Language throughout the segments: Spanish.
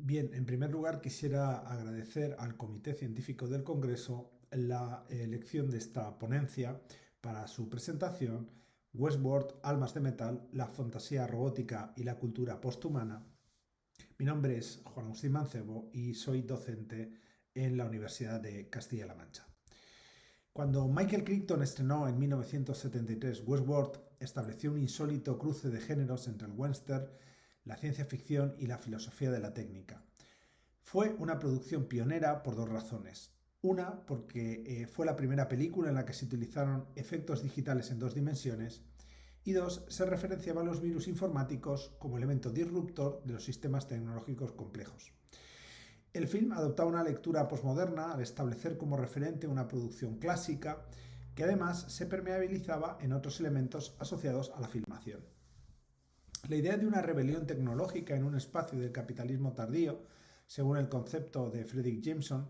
Bien, en primer lugar quisiera agradecer al Comité Científico del Congreso la elección de esta ponencia para su presentación, Westworld, Almas de Metal, la fantasía robótica y la cultura posthumana. Mi nombre es Juan Agustín Mancebo y soy docente en la Universidad de Castilla-La Mancha. Cuando Michael Crichton estrenó en 1973 Westworld, estableció un insólito cruce de géneros entre el western, la ciencia ficción y la filosofía de la técnica. Fue una producción pionera por dos razones. Una, porque fue la primera película en la que se utilizaron efectos digitales en dos dimensiones. Y dos, se referenciaba a los virus informáticos como elemento disruptor de los sistemas tecnológicos complejos. El film adoptaba una lectura posmoderna al establecer como referente una producción clásica que además se permeabilizaba en otros elementos asociados a la filmación. La idea de una rebelión tecnológica en un espacio del capitalismo tardío, según el concepto de Fredric Jameson,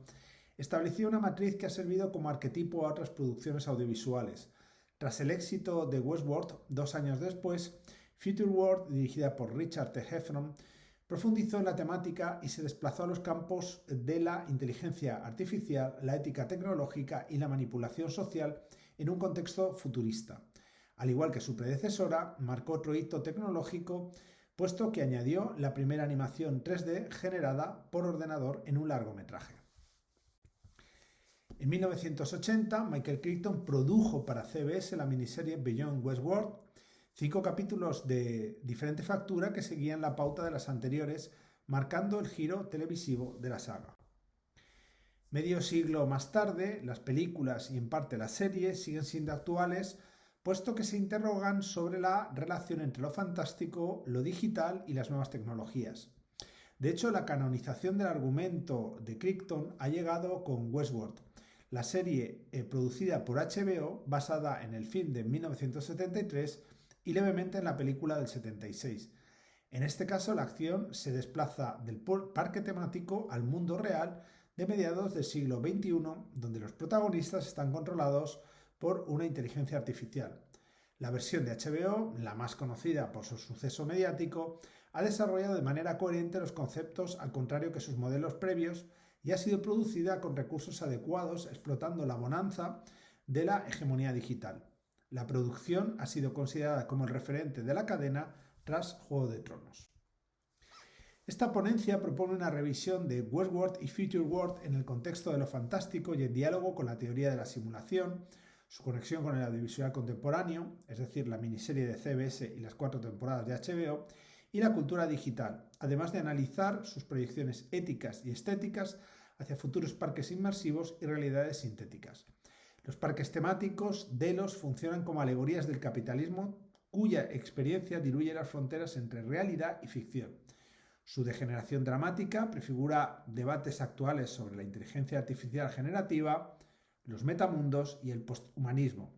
estableció una matriz que ha servido como arquetipo a otras producciones audiovisuales. Tras el éxito de Westworld, 2 años después, Future World, dirigida por Richard T. Heffron, profundizó en la temática y se desplazó a los campos de la inteligencia artificial, la ética tecnológica y la manipulación social en un contexto futurista. Al igual que su predecesora, marcó otro hito tecnológico, puesto que añadió la primera animación 3D generada por ordenador en un largometraje. En 1980, Michael Crichton produjo para CBS la miniserie Beyond Westworld, 5 capítulos de diferente factura que seguían la pauta de las anteriores, marcando el giro televisivo de la saga. Medio siglo más tarde, las películas y en parte las series siguen siendo actuales, puesto que se interrogan sobre la relación entre lo fantástico, lo digital y las nuevas tecnologías. De hecho, la canonización del argumento de Crichton ha llegado con Westworld, la serie producida por HBO, basada en el film de 1973 y levemente en la película del 76. En este caso, la acción se desplaza del parque temático al mundo real de mediados del siglo XXI, donde los protagonistas están controlados por una inteligencia artificial. La versión de HBO, la más conocida por su suceso mediático, ha desarrollado de manera coherente los conceptos al contrario que sus modelos previos y ha sido producida con recursos adecuados explotando la bonanza de la hegemonía digital. La producción ha sido considerada como el referente de la cadena tras Juego de Tronos. Esta ponencia propone una revisión de Westworld y Future World en el contexto de lo fantástico y en diálogo con la teoría de la simulación, su conexión con el audiovisual contemporáneo, es decir, la miniserie de CBS y las 4 temporadas de HBO, y la cultura digital, además de analizar sus proyecciones éticas y estéticas hacia futuros parques inmersivos y realidades sintéticas. Los parques temáticos, Delos, funcionan como alegorías del capitalismo cuya experiencia diluye las fronteras entre realidad y ficción. Su degeneración dramática prefigura debates actuales sobre la inteligencia artificial generativa, los metamundos y el posthumanismo.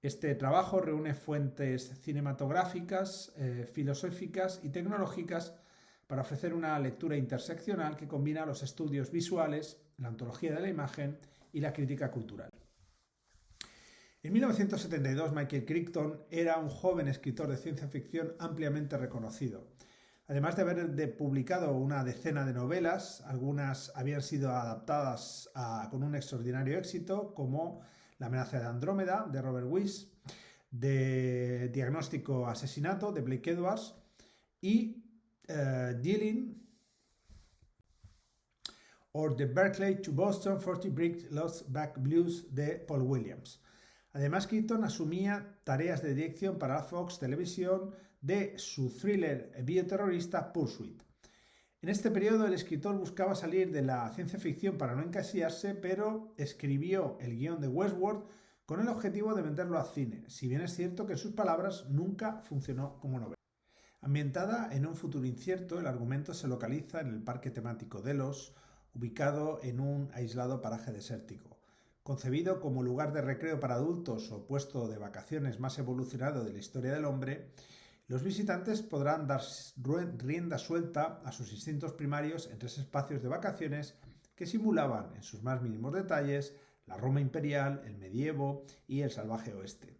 Este trabajo reúne fuentes cinematográficas, filosóficas y tecnológicas para ofrecer una lectura interseccional que combina los estudios visuales, la ontología de la imagen y la crítica cultural. En 1972, Michael Crichton era un joven escritor de ciencia ficción ampliamente reconocido. Además de haber publicado una decena de novelas, algunas habían sido adaptadas con un extraordinario éxito, como La amenaza de Andrómeda, de Robert Weiss, de Diagnóstico Asesinato, de Blake Edwards, y Dealing or The Berkeley to Boston 40 Brick Lost Back Blues, de Paul Williams. Además, Crichton asumía tareas de dirección para la Fox Televisión de su thriller bioterrorista Pursuit. En este periodo, el escritor buscaba salir de la ciencia ficción para no encasillarse, pero escribió el guión de Westworld con el objetivo de venderlo al cine, si bien es cierto que en sus palabras nunca funcionó como novela. Ambientada en un futuro incierto, el argumento se localiza en el parque temático Delos, ubicado en un aislado paraje desértico. Concebido como lugar de recreo para adultos o puesto de vacaciones más evolucionado de la historia del hombre, los visitantes podrán dar rienda suelta a sus instintos primarios en 3 espacios de vacaciones que simulaban, en sus más mínimos detalles, la Roma imperial, el medievo y el salvaje oeste.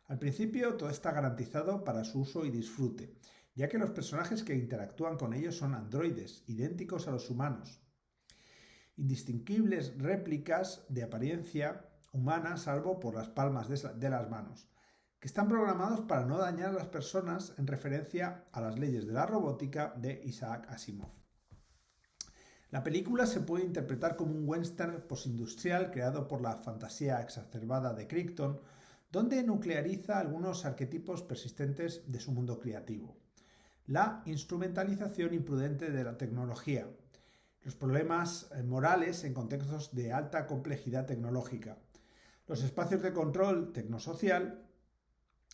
Al principio todo está garantizado para su uso y disfrute, ya que los personajes que interactúan con ellos son androides, idénticos a los humanos, indistinguibles réplicas de apariencia humana salvo por las palmas de las manos, que están programados para no dañar a las personas en referencia a las leyes de la robótica de Isaac Asimov. La película se puede interpretar como un western postindustrial creado por la fantasía exacerbada de Crichton, donde nucleariza algunos arquetipos persistentes de su mundo creativo. La instrumentalización imprudente de la tecnología, los problemas morales en contextos de alta complejidad tecnológica, los espacios de control tecnosocial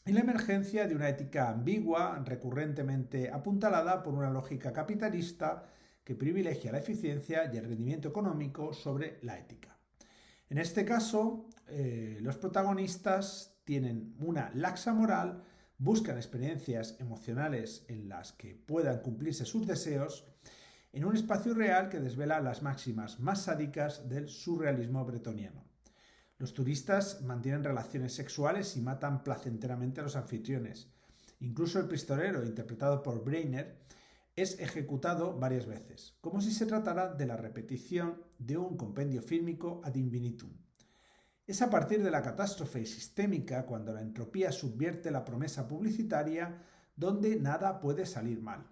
y la emergencia de una ética ambigua, recurrentemente apuntalada por una lógica capitalista que privilegia la eficiencia y el rendimiento económico sobre la ética. En este caso, los protagonistas tienen una laxa moral, buscan experiencias emocionales en las que puedan cumplirse sus deseos, en un espacio real que desvela las máximas más sádicas del surrealismo bretoniano. Los turistas mantienen relaciones sexuales y matan placenteramente a los anfitriones. Incluso el pistolero, interpretado por Brainer, es ejecutado varias veces, como si se tratara de la repetición de un compendio fílmico ad infinitum. Es a partir de la catástrofe sistémica, cuando la entropía subvierte la promesa publicitaria, donde nada puede salir mal.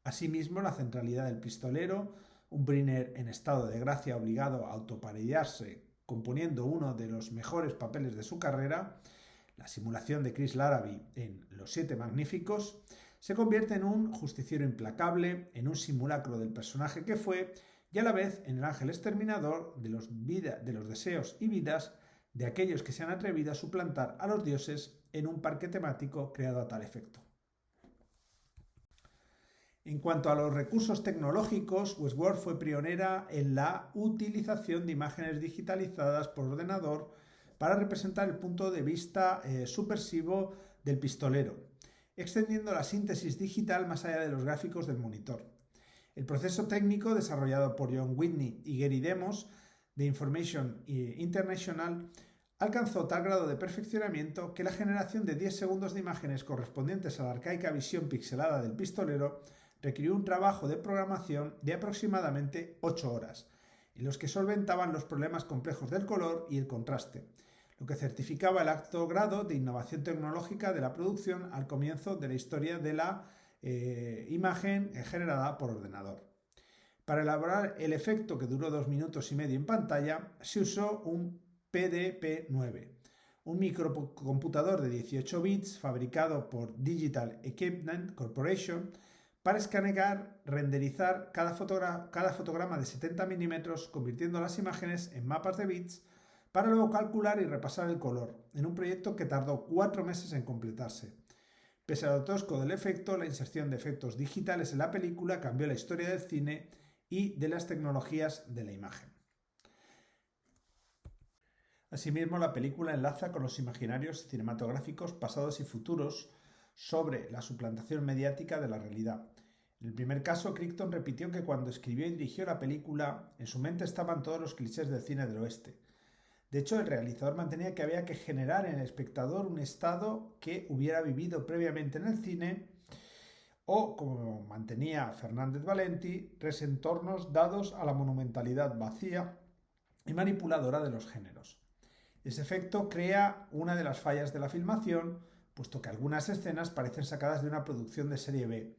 Asimismo, la centralidad del pistolero, un Briner en estado de gracia obligado a autoparodiarse, componiendo uno de los mejores papeles de su carrera, la simulación de Chris Larrabee en Los Siete Magníficos, se convierte en un justiciero implacable, en un simulacro del personaje que fue y a la vez en el ángel exterminador de los deseos y vidas de aquellos que se han atrevido a suplantar a los dioses en un parque temático creado a tal efecto. En cuanto a los recursos tecnológicos, Westworld fue pionera en la utilización de imágenes digitalizadas por ordenador para representar el punto de vista subversivo del pistolero, extendiendo la síntesis digital más allá de los gráficos del monitor. El proceso técnico desarrollado por John Whitney y Gary Demos de Information International alcanzó tal grado de perfeccionamiento que la generación de 10 segundos de imágenes correspondientes a la arcaica visión pixelada del pistolero requirió un trabajo de programación de aproximadamente 8 horas, en los que solventaban los problemas complejos del color y el contraste, lo que certificaba el alto grado de innovación tecnológica de la producción al comienzo de la historia de la imagen generada por ordenador. Para elaborar el efecto, que duró 2 minutos y medio en pantalla, se usó un PDP-9, un microcomputador de 18 bits fabricado por Digital Equipment Corporation para escanear, renderizar cada fotograma de 70 milímetros, convirtiendo las imágenes en mapas de bits, para luego calcular y repasar el color, en un proyecto que tardó 4 meses en completarse. Pese a lo tosco del efecto, la inserción de efectos digitales en la película cambió la historia del cine y de las tecnologías de la imagen. Asimismo, la película enlaza con los imaginarios cinematográficos pasados y futuros sobre la suplantación mediática de la realidad. En el primer caso, Crichton repitió que cuando escribió y dirigió la película, en su mente estaban todos los clichés del cine del oeste. De hecho, el realizador mantenía que había que generar en el espectador un estado que hubiera vivido previamente en el cine, o, como mantenía Fernández Valenti, entornos dados a la monumentalidad vacía y manipuladora de los géneros. Ese efecto crea una de las fallas de la filmación, puesto que algunas escenas parecen sacadas de una producción de serie B,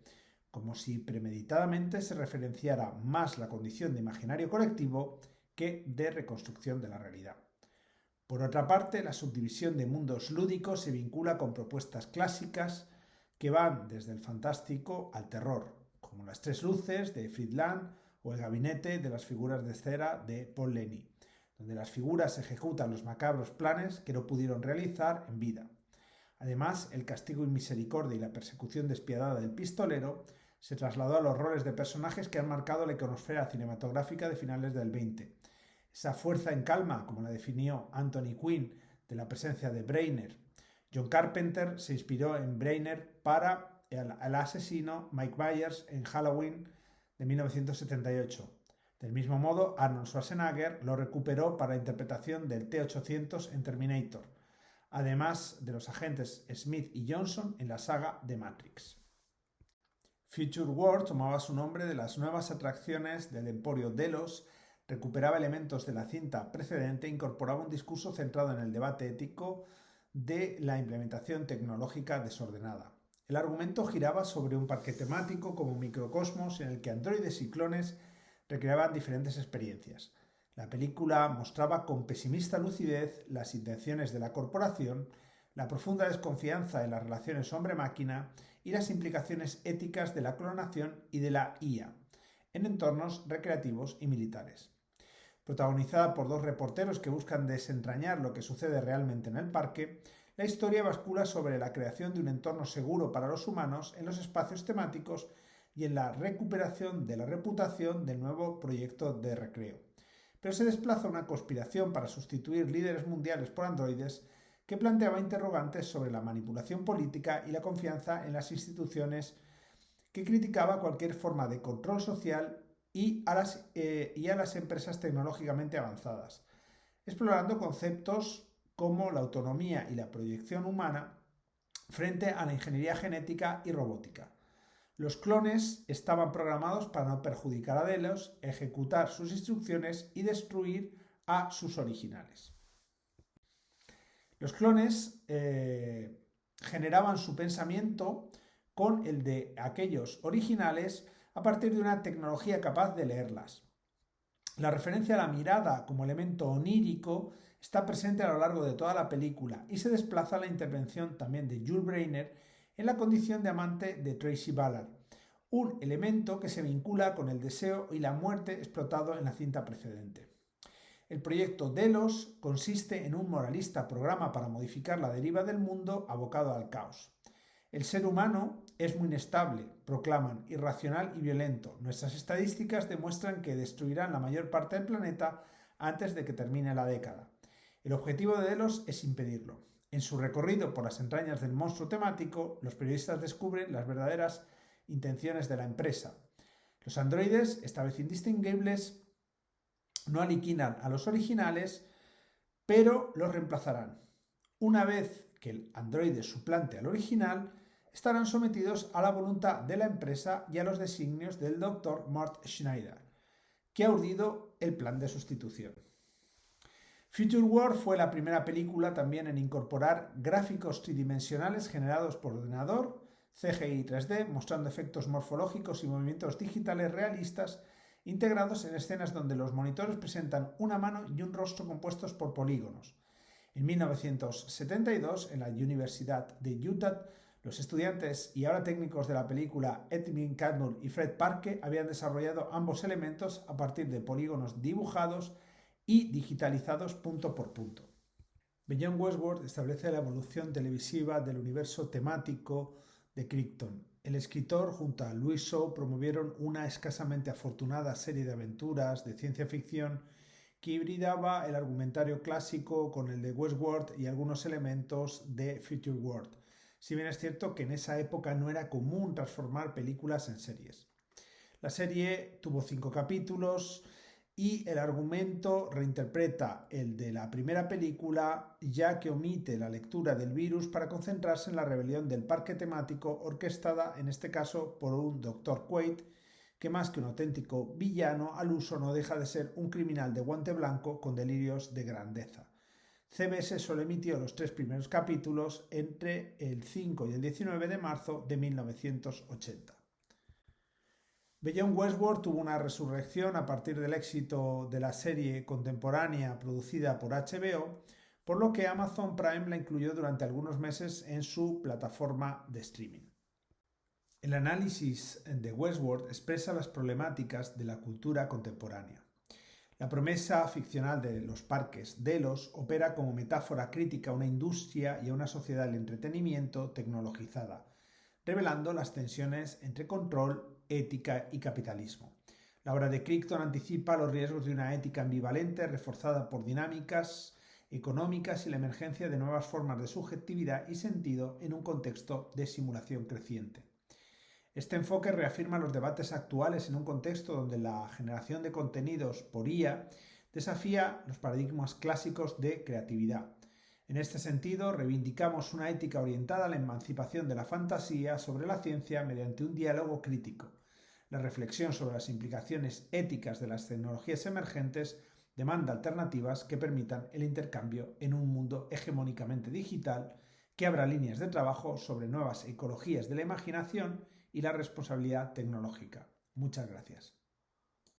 como si premeditadamente se referenciara más la condición de imaginario colectivo que de reconstrucción de la realidad. Por otra parte, la subdivisión de mundos lúdicos se vincula con propuestas clásicas que van desde el fantástico al terror, como Las Tres Luces de Friedland o El Gabinete de las Figuras de Cera de Paul Leni, donde las figuras ejecutan los macabros planes que no pudieron realizar en vida. Además, el castigo y misericordia y la persecución despiadada del pistolero se trasladó a los roles de personajes que han marcado la iconosfera cinematográfica de finales del XX. Esa fuerza en calma, como la definió Anthony Quinn, de la presencia de Brainer. John Carpenter se inspiró en Brainer para el asesino Mike Myers en Halloween de 1978. Del mismo modo, Arnold Schwarzenegger lo recuperó para la interpretación del T-800 en Terminator, además de los agentes Smith y Johnson en la saga de Matrix. Future World tomaba su nombre de las nuevas atracciones del Emporio Delos, recuperaba elementos de la cinta precedente e incorporaba un discurso centrado en el debate ético de la implementación tecnológica desordenada. El argumento giraba sobre un parque temático como un microcosmos en el que androides y clones recreaban diferentes experiencias. La película mostraba con pesimista lucidez las intenciones de la corporación, la profunda desconfianza en las relaciones hombre-máquina y las implicaciones éticas de la clonación y de la IA en entornos recreativos y militares. Protagonizada por dos reporteros que buscan desentrañar lo que sucede realmente en el parque, la historia bascula sobre la creación de un entorno seguro para los humanos en los espacios temáticos y en la recuperación de la reputación del nuevo proyecto de recreo. Pero se desplaza una conspiración para sustituir líderes mundiales por androides que planteaba interrogantes sobre la manipulación política y la confianza en las instituciones, que criticaba cualquier forma de control social y a las empresas tecnológicamente avanzadas, explorando conceptos como la autonomía y la proyección humana frente a la ingeniería genética y robótica. Los clones estaban programados para no perjudicar a Delos, ejecutar sus instrucciones y destruir a sus originales. Los clones generaban su pensamiento con el de aquellos originales a partir de una tecnología capaz de leerlas. La referencia a la mirada como elemento onírico está presente a lo largo de toda la película y se desplaza la intervención también de Jules Breiner en la condición de amante de Tracy Ballard, un elemento que se vincula con el deseo y la muerte explotado en la cinta precedente. El proyecto Delos consiste en un moralista programa para modificar la deriva del mundo abocado al caos. El ser humano es muy inestable, proclaman, irracional y violento. Nuestras estadísticas demuestran que destruirán la mayor parte del planeta antes de que termine la década. El objetivo de Delos es impedirlo. En su recorrido por las entrañas del monstruo temático, los periodistas descubren las verdaderas intenciones de la empresa. Los androides, esta vez indistinguibles, no aniquilan a los originales, pero los reemplazarán. Una vez que el androide suplante al original, estarán sometidos a la voluntad de la empresa y a los designios del Dr. Mort Schneider, que ha urdido el plan de sustitución. Future World fue la primera película también en incorporar gráficos tridimensionales generados por ordenador, CGI 3D, mostrando efectos morfológicos y movimientos digitales realistas integrados en escenas donde los monitores presentan una mano y un rostro compuestos por polígonos. En 1972, en la Universidad de Utah, los estudiantes y ahora técnicos de la película Edwin Catmull y Fred Parke habían desarrollado ambos elementos a partir de polígonos dibujados y digitalizados punto por punto. Beyond Westworld establece la evolución televisiva del universo temático de Crichton. El escritor junto a Louis Shaw promovieron una escasamente afortunada serie de aventuras de ciencia ficción que hibridaba el argumentario clásico con el de Westworld y algunos elementos de Future World, si bien es cierto que en esa época no era común transformar películas en series. La serie tuvo 5 capítulos y el argumento reinterpreta el de la primera película, ya que omite la lectura del virus para concentrarse en la rebelión del parque temático, orquestada en este caso por un Dr. Quaid, que más que un auténtico villano al uso no deja de ser un criminal de guante blanco con delirios de grandeza. CBS solo emitió los 3 primeros capítulos entre el 5 y el 19 de marzo de 1980. Beyond Westworld tuvo una resurrección a partir del éxito de la serie contemporánea producida por HBO, por lo que Amazon Prime la incluyó durante algunos meses en su plataforma de streaming. El análisis de Westworld expresa las problemáticas de la cultura contemporánea. La promesa ficcional de los parques Delos opera como metáfora crítica a una industria y a una sociedad del entretenimiento tecnologizada, revelando las tensiones entre control, ética y capitalismo. La obra de Crichton anticipa los riesgos de una ética ambivalente reforzada por dinámicas económicas y la emergencia de nuevas formas de subjetividad y sentido en un contexto de simulación creciente. Este enfoque reafirma los debates actuales en un contexto donde la generación de contenidos por IA desafía los paradigmas clásicos de creatividad. En este sentido, reivindicamos una ética orientada a la emancipación de la fantasía sobre la ciencia mediante un diálogo crítico. La reflexión sobre las implicaciones éticas de las tecnologías emergentes demanda alternativas que permitan el intercambio en un mundo hegemónicamente digital, que abra líneas de trabajo sobre nuevas ecologías de la imaginación y la responsabilidad tecnológica. Muchas gracias.